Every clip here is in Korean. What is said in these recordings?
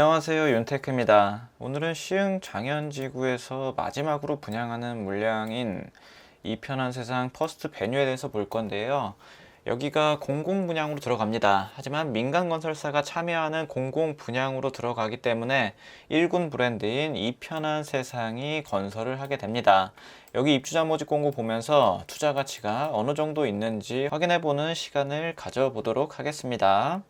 안녕하세요, 윤테크입니다. 오늘은 시흥 장현지구에서 마지막으로 분양하는 물량인 이편한 세상 퍼스트 베뉴에 대해서 볼 건데요. 여기가 공공 분양으로 들어갑니다. 하지만 민간 건설사가 참여하는 공공 분양으로 들어가기 때문에 1군 브랜드인 이편한 세상이 건설을 하게 됩니다. 여기 입주자 모집 공고 보면서 투자 가치가 어느 정도 있는지 확인해 보는 시간을 가져보도록 하겠습니다.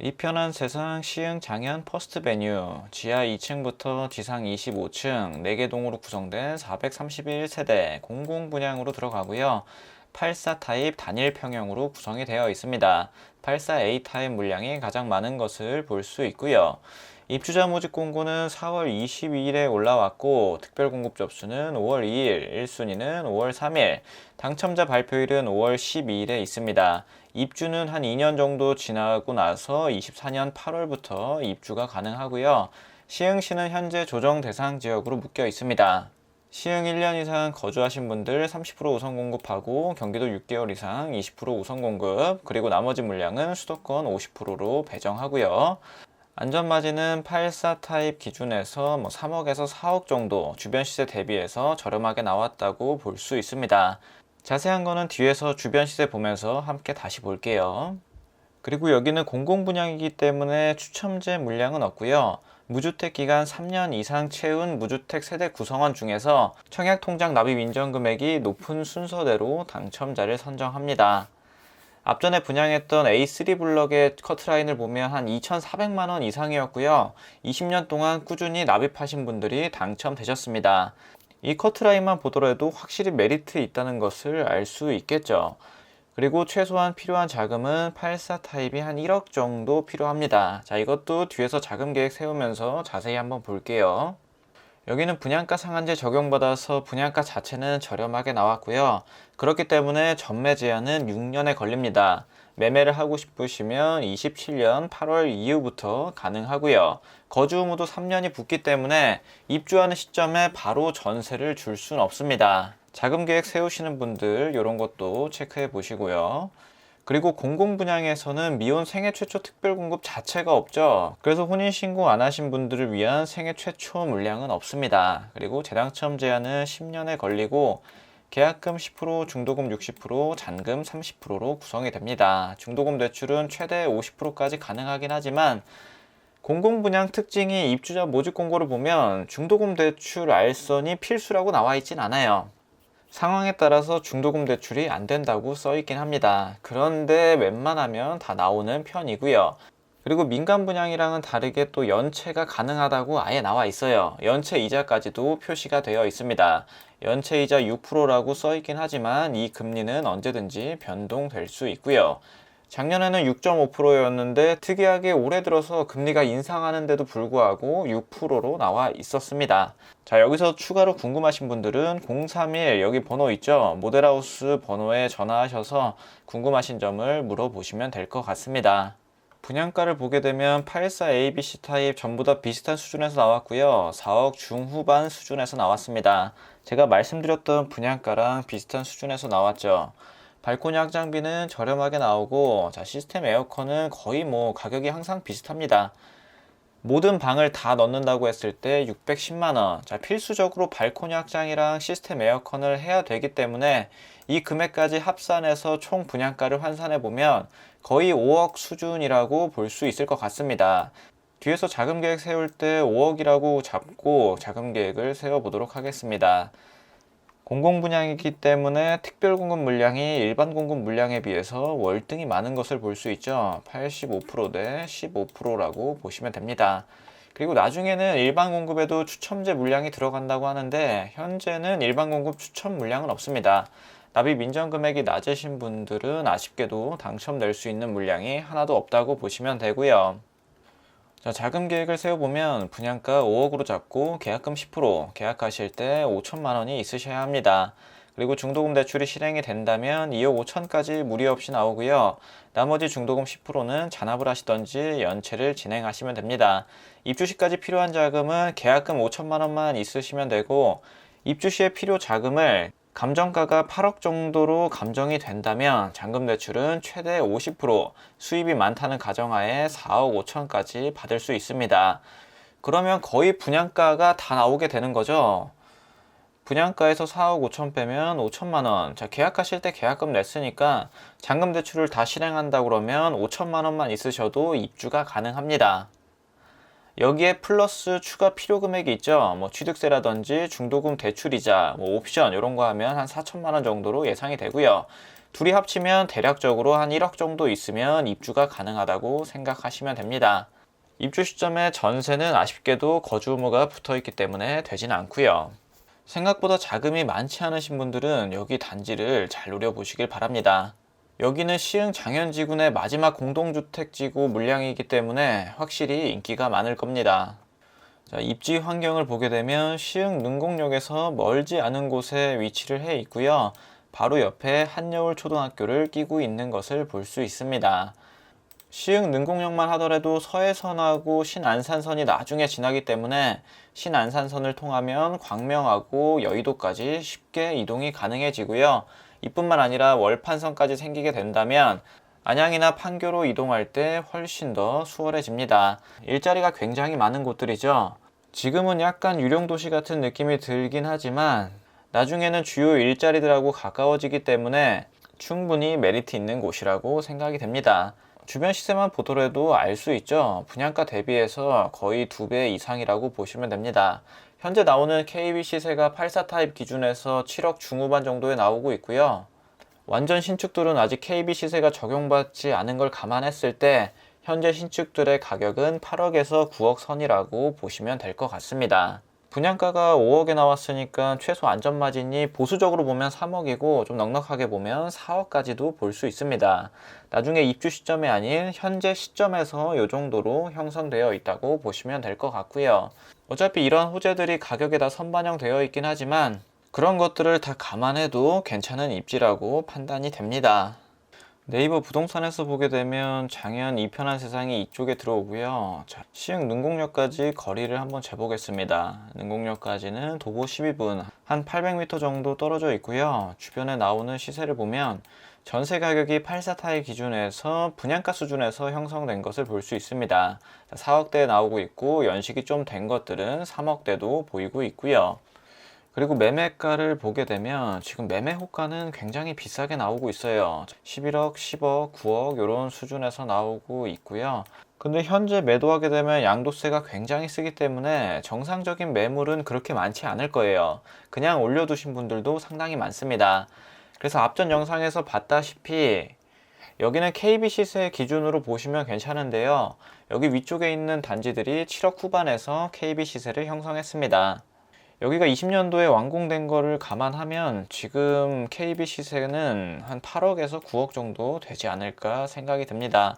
이편한 세상 시흥 장현 퍼스트 베뉴 지하 2층부터 지상 25층 4개 동으로 구성된 431세대 공공 분양으로 들어가고요. 84 타입 단일 평형으로 구성이 되어 있습니다. 84A 타입 물량이 가장 많은 것을 볼 수 있고요. 입주자 모집 공고는 4월 22일에 올라왔고 특별 공급 접수는 5월 2일, 1순위는 5월 3일, 당첨자 발표일은 5월 12일에 있습니다. 입주는 한 2년 정도 지나고 나서 24년 8월부터 입주가 가능하고요. 시흥시는 현재 조정 대상 지역으로 묶여 있습니다. 시흥 1년 이상 거주하신 분들 30% 우선 공급하고 경기도 6개월 이상 20% 우선 공급, 그리고 나머지 물량은 수도권 50%로 배정하고요. 안전마진은 84 타입 기준에서 3억에서 4억 정도 주변 시세 대비해서 저렴하게 나왔다고 볼 수 있습니다. 자세한 거는 뒤에서 주변 시세 보면서 함께 다시 볼게요. 그리고 여기는 공공분양이기 때문에 추첨제 물량은 없고요. 무주택 기간 3년 이상 채운 무주택 세대 구성원 중에서 청약통장 납입 인정 금액이 높은 순서대로 당첨자를 선정합니다. 앞전에 분양했던 A3 블럭의 커트라인을 보면 한 2,400만원 이상이었고요. 20년 동안 꾸준히 납입하신 분들이 당첨되셨습니다. 이 커트라인만 보더라도 확실히 메리트 있다는 것을 알 수 있겠죠. 그리고 최소한 필요한 자금은 84 타입이 한 1억 정도 필요합니다. 자, 이것도 뒤에서 자금 계획 세우면서 자세히 한번 볼게요. 여기는 분양가 상한제 적용받아서 분양가 자체는 저렴하게 나왔고요. 그렇기 때문에 전매 제한은 6년에 걸립니다. 매매를 하고 싶으시면 27년 8월 이후부터 가능하고요. 거주 의무도 3년이 붙기 때문에 입주하는 시점에 바로 전세를 줄 수는 없습니다. 자금 계획 세우시는 분들 이런 것도 체크해 보시고요. 그리고 공공분양에서는 미혼 생애 최초 특별 공급 자체가 없죠. 그래서 혼인신고 안 하신 분들을 위한 생애 최초 물량은 없습니다. 그리고 재당첨 제한은 10년에 걸리고 계약금 10%, 중도금 60%, 잔금 30%로 구성이 됩니다. 중도금 대출은 최대 50%까지 가능하긴 하지만 공공분양 특징이 입주자 모집 공고를 보면 중도금 대출 알선이 필수라고 나와 있진 않아요. 상황에 따라서 중도금 대출이 안 된다고 써 있긴 합니다. 그런데 웬만하면 다 나오는 편이고요. 그리고 민간 분양이랑은 다르게 또 연체가 가능하다고 아예 나와 있어요. 연체 이자까지도 표시가 되어 있습니다. 연체 이자 6%라고 써 있긴 하지만 이 금리는 언제든지 변동될 수 있고요. 작년에는 6.5%였는데 특이하게 올해 들어서 금리가 인상하는데도 불구하고 6%로 나와 있었습니다. 자, 여기서 추가로 궁금하신 분들은 031 여기 번호 있죠? 모델하우스 번호에 전화하셔서 궁금하신 점을 물어보시면 될 것 같습니다. 분양가를 보게 되면 84 ABC 타입 전부 다 비슷한 수준에서 나왔고요. 4억 중후반 수준에서 나왔습니다. 제가 말씀드렸던 분양가랑 비슷한 수준에서 나왔죠. 발코니 확장비는 저렴하게 나오고, 자, 시스템 에어컨은 거의 가격이 항상 비슷합니다. 모든 방을 다 넣는다고 했을 때 610만원. 자, 필수적으로 발코니 확장이랑 시스템 에어컨을 해야 되기 때문에 이 금액까지 합산해서 총 분양가를 환산해 보면 거의 5억 수준이라고 볼 수 있을 것 같습니다. 뒤에서 자금 계획 세울 때 5억이라고 잡고 자금 계획을 세워 보도록 하겠습니다. 공공분양이기 때문에 특별공급 물량이 일반 공급 물량에 비해서 월등히 많은 것을 볼 수 있죠. 85% 대 15%라고 보시면 됩니다. 그리고 나중에는 일반 공급에도 추첨제 물량이 들어간다고 하는데 현재는 일반 공급 추첨 물량은 없습니다. 납입 인정 금액이 낮으신 분들은 아쉽게도 당첨될 수 있는 물량이 하나도 없다고 보시면 되고요. 자, 자금 계획을 세워보면 분양가 5억으로 잡고 계약금 10%, 계약하실 때 5천만 원이 있으셔야 합니다. 그리고 중도금 대출이 실행이 된다면 2억 5천까지 무리 없이 나오고요. 나머지 중도금 10%는 잔압을 하시던지 연체를 진행하시면 됩니다. 입주 시까지 필요한 자금은 계약금 5천만 원만 있으시면 되고 입주 시에 필요 자금을 감정가가 8억 정도로 감정이 된다면 잔금 대출은 최대 50%, 수입이 많다는 가정하에 4억 5천까지 받을 수 있습니다. 그러면 거의 분양가가 다 나오게 되는 거죠. 분양가에서 4억 5천 빼면 5천만 원. 자, 계약하실 때 계약금 냈으니까 잔금 대출을 다 실행한다 그러면 5천만 원만 있으셔도 입주가 가능합니다. 여기에 플러스 추가 필요 금액이 있죠. 뭐 취득세라든지 중도금 대출이자, 뭐 옵션 이런 거 하면 한 4천만 원 정도로 예상이 되고요. 둘이 합치면 대략적으로 한 1억 정도 있으면 입주가 가능하다고 생각하시면 됩니다. 입주 시점에 전세는 아쉽게도 거주 의무가 붙어 있기 때문에 되진 않고요. 생각보다 자금이 많지 않으신 분들은 여기 단지를 잘 노려보시길 바랍니다. 여기는 시흥 장현지군의 마지막 공동주택지구 물량이기 때문에 확실히 인기가 많을 겁니다. 자, 입지 환경을 보게 되면 시흥 능곡역에서 멀지 않은 곳에 위치를 해 있고요. 바로 옆에 한여울초등학교를 끼고 있는 것을 볼 수 있습니다. 시흥 능곡역만 하더라도 서해선하고 신안산선이 나중에 지나기 때문에 신안산선을 통하면 광명하고 여의도까지 쉽게 이동이 가능해지고요. 이뿐만 아니라 월판선까지 생기게 된다면 안양이나 판교로 이동할 때 훨씬 더 수월해집니다. 일자리가 굉장히 많은 곳들이죠. 지금은 약간 유령도시 같은 느낌이 들긴 하지만 나중에는 주요 일자리들하고 가까워지기 때문에 충분히 메리트 있는 곳이라고 생각이 됩니다. 주변 시세만 보더라도 알 수 있죠. 분양가 대비해서 거의 2배 이상이라고 보시면 됩니다. 현재 나오는 KB 시세가 84 타입 기준에서 7억 중후반 정도에 나오고 있고요. 완전 신축들은 아직 KB 시세가 적용받지 않은 걸 감안했을 때 현재 신축들의 가격은 8억에서 9억 선이라고 보시면 될 것 같습니다. 분양가가 5억에 나왔으니까 최소 안전마진이 보수적으로 보면 3억이고 좀 넉넉하게 보면 4억까지도 볼 수 있습니다. 나중에 입주 시점이 아닌 현재 시점에서 이 정도로 형성되어 있다고 보시면 될 것 같고요. 어차피 이런 호재들이 가격에 다 선반영되어 있긴 하지만 그런 것들을 다 감안해도 괜찮은 입지라고 판단이 됩니다. 네이버 부동산에서 보게 되면 장현 이편한 세상이 이쪽에 들어오고요. 자, 시흥 능곡역까지 거리를 한번 재보겠습니다. 능곡역까지는 도보 12분, 한 800m 정도 떨어져 있고요. 주변에 나오는 시세를 보면 전세 가격이 84 타입 기준에서 분양가 수준에서 형성된 것을 볼 수 있습니다. 4억대 나오고 있고 연식이 좀 된 것들은 3억대도 보이고 있고요. 그리고 매매가를 보게 되면 지금 매매 호가는 굉장히 비싸게 나오고 있어요. 11억, 10억, 9억 이런 수준에서 나오고 있고요. 근데 현재 매도하게 되면 양도세가 굉장히 쓰기 때문에 정상적인 매물은 그렇게 많지 않을 거예요. 그냥 올려두신 분들도 상당히 많습니다. 그래서 앞전 영상에서 봤다시피 여기는 KB 시세 기준으로 보시면 괜찮은데요. 여기 위쪽에 있는 단지들이 7억 후반에서 KB 시세를 형성했습니다. 여기가 20년도에 완공된 거를 감안하면 지금 KB 시세는 한 8억에서 9억 정도 되지 않을까 생각이 듭니다.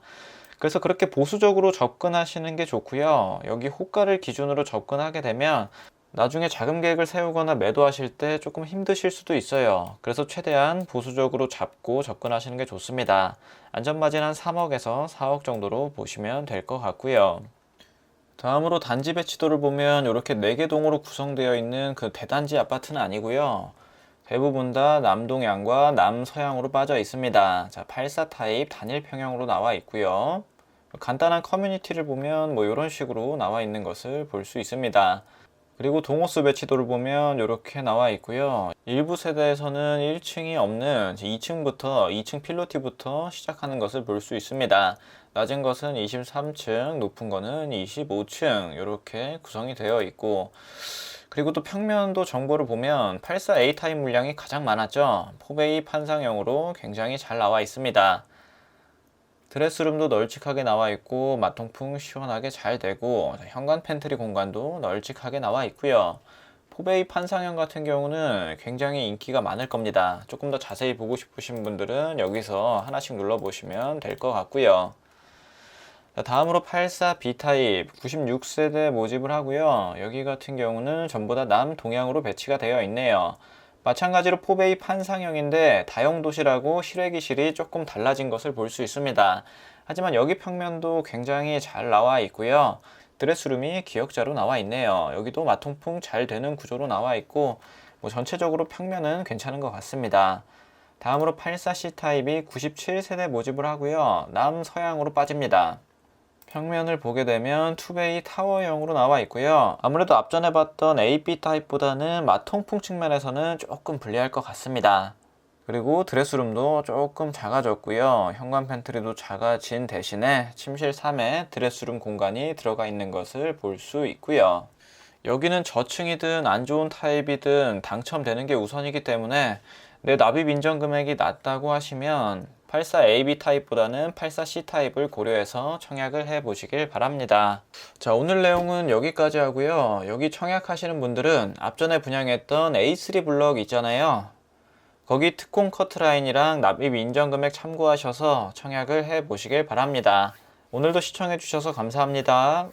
그래서 그렇게 보수적으로 접근하시는 게 좋고요. 여기 호가를 기준으로 접근하게 되면 나중에 자금 계획을 세우거나 매도하실 때 조금 힘드실 수도 있어요. 그래서 최대한 보수적으로 잡고 접근하시는 게 좋습니다. 안전마진 한 3억에서 4억 정도로 보시면 될 것 같고요. 다음으로 단지 배치도를 보면 이렇게 4개 동으로 구성되어 있는 그 대단지 아파트는 아니고요. 대부분 다 남동향과 남서향으로 빠져 있습니다. 자, 84 타입 단일 평형으로 나와 있고요. 간단한 커뮤니티를 보면 뭐 이런 식으로 나와 있는 것을 볼 수 있습니다. 그리고 동호수 배치도를 보면 이렇게 나와 있고요. 일부 세대에서는 1층이 없는 2층부터 2층 필로티부터 시작하는 것을 볼 수 있습니다. 낮은 것은 23층, 높은 거는 25층 이렇게 구성이 되어 있고 그리고 또 평면도 정보를 보면 84A 타입 물량이 가장 많았죠. 포베이 판상형으로 굉장히 잘 나와 있습니다. 드레스룸도 널찍하게 나와 있고 마통풍 시원하게 잘 되고 현관 팬트리 공간도 널찍하게 나와 있고요. 포베이 판상형 같은 경우는 굉장히 인기가 많을 겁니다. 조금 더 자세히 보고 싶으신 분들은 여기서 하나씩 눌러보시면 될 것 같고요. 다음으로 84 B타입 96세대 모집을 하고요. 여기 같은 경우는 전부 다 남동향으로 배치가 되어 있네요. 마찬가지로 포베이 판상형인데 다용도시라고 실외기실이 조금 달라진 것을 볼 수 있습니다. 하지만 여기 평면도 굉장히 잘 나와 있고요. 드레스룸이 기역자로 나와 있네요. 여기도 마통풍 잘 되는 구조로 나와 있고 뭐 전체적으로 평면은 괜찮은 것 같습니다. 다음으로 84C 타입이 97세대 모집을 하고요. 남서향으로 빠집니다. 평면을 보게 되면 투베이 타워형으로 나와 있고요. 아무래도 앞전에 봤던 AB 타입보다는 마통풍 측면에서는 조금 불리할 것 같습니다. 그리고 드레스룸도 조금 작아졌고요. 현관 팬트리도 작아진 대신에 침실 3에 드레스룸 공간이 들어가 있는 것을 볼 수 있고요. 여기는 저층이든 안 좋은 타입이든 당첨되는 게 우선이기 때문에 내 납입 인정 금액이 낮다고 하시면 84AB 타입보다는 84C 타입을 고려해서 청약을 해 보시길 바랍니다. 자, 오늘 내용은 여기까지 하고요. 여기 청약하시는 분들은 앞전에 분양했던 A3 블럭 있잖아요. 거기 특공 커트라인이랑 납입 인정 금액 참고하셔서 청약을 해 보시길 바랍니다. 오늘도 시청해 주셔서 감사합니다.